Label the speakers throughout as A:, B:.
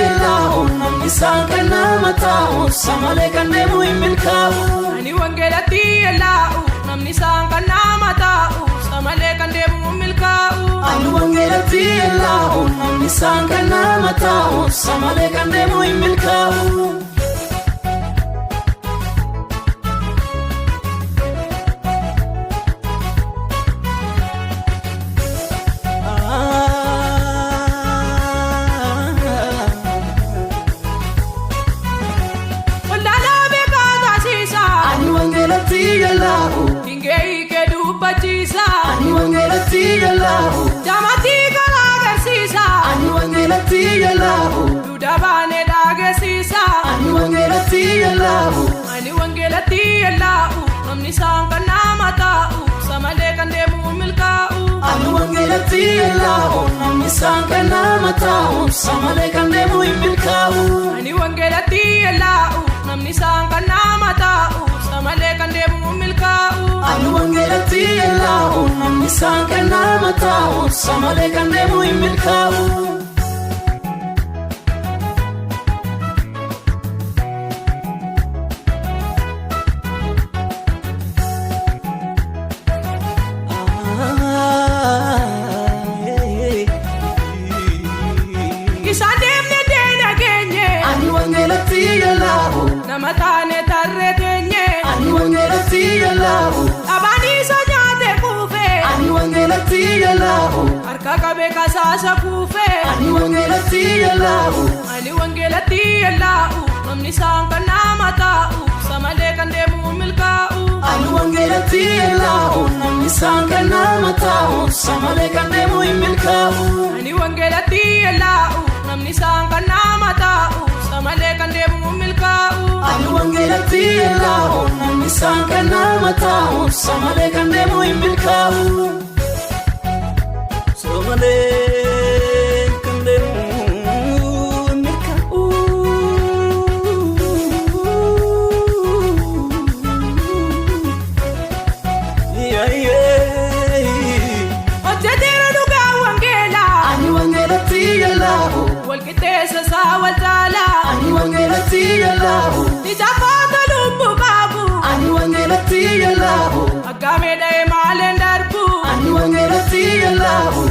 A: Allahu namni sankana mata'u samale kandemu imilkaa'u
B: ani wangeelatti Allahu namni sankana mata'u samale kandemu imilkaa'u
A: ani wangeelatti Allahu namni sankana mata'u samale kandemu imilkaa'u Allahu
B: ingei ke dubachisa
A: ani wangeelatti Allahu
B: jamati galagarsiisa
A: ani wangeelatti Allahu
B: dudabane dagesisa
A: ani wangeelatti Allahu
B: namni sankana mata'u samale kandemu milkaa'u
A: ani wangeelatti Allahu namni sankana mata'u samale kandemu milkaa'u
B: ani wangeelatti Allahu namni sankana mata'u samale kandemu milkaa'u
A: ani wangeelatti Allahu namni sankana mata'u samale kandemu milkaa'u
B: namatane tarretenye
A: ani wangeelatti Allahu
B: abani sonyate kufe
A: ani wangeelatti Allahu
B: arka kabe kasasa kufe
A: ani wangeelatti Allahu
B: namni sankana mata'u samale kandemu milkaa'u
A: ani wangeelatti Allahu namni sankana mata'u samale kandemu milkaa'u
B: ani wangeelatti Allahu namni sankana mata'u samale kandemu milkaa'u
A: ani wangeelatti Allahu namni sankana mata'u samale kandemu milkaa'u samale kandemu milkaa'u
B: hojjetera dhugaa wangeela
A: ani wangeelatti Allahu
B: walqixxeessa saawaltaala
A: ani wangeelatti Allahu
B: nijafaata lubbu qabu
A: ani wangeelatti Allahu
B: aggaamedha maalen darbu
A: ani wangeelatti Allahu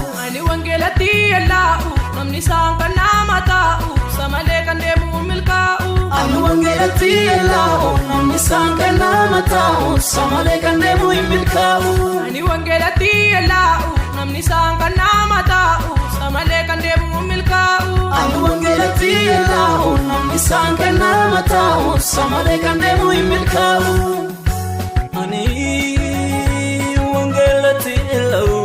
B: namni sankana mata'u samale kandemu milkaa'u
A: ani wangeelatti Allahu namni sankana mata'u samale kandemu milkaa'u
B: ani wangeelatti namni sankana mata'u samale kandemu milkaa'u
A: ani wangeelatti Allahu namni sankana mata'u samale kandemu milkaa'u ani wangeelatti Allahu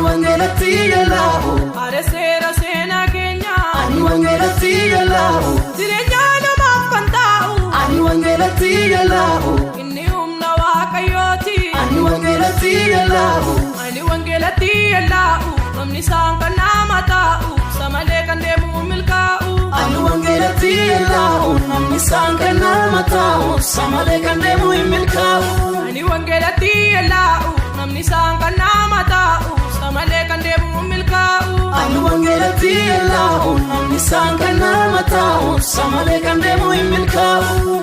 A: wangeelatti Allahu
B: areseera seena keenya
A: ani wangeelatti Allahu
B: jireenya namaaf kan ta'u
A: ani wangeelatti Allahu
B: inni humna waaqayyooti
A: ani wangeelatti Allahu
B: namni sankana mata'u samale kandemu milkaa'u
A: ani wangeelatti Allahu namni sankana mata'u samale kandemu milkaa'u
B: ani wangeelatti namni sankana mata'u samale kandemu milkaa'u
A: ani wangeelatti Allahu namni sankana mata'u samale kandemu milkaa'u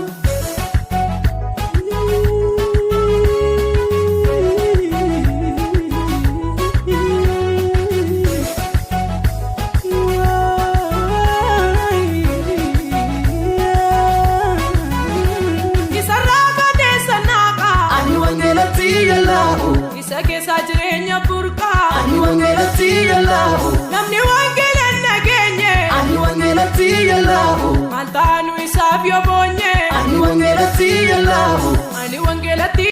B: isa keessa jireenya burqaa
A: ani wangeelatti Allahu
B: namni wangeelan nageenye
A: ani wangeelatti Allahu
B: maal taanu isaaf yoo boonye
A: ani wangeelatti Allahu
B: ani wangeelatti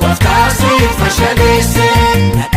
A: gooftaa siif fashaleesse.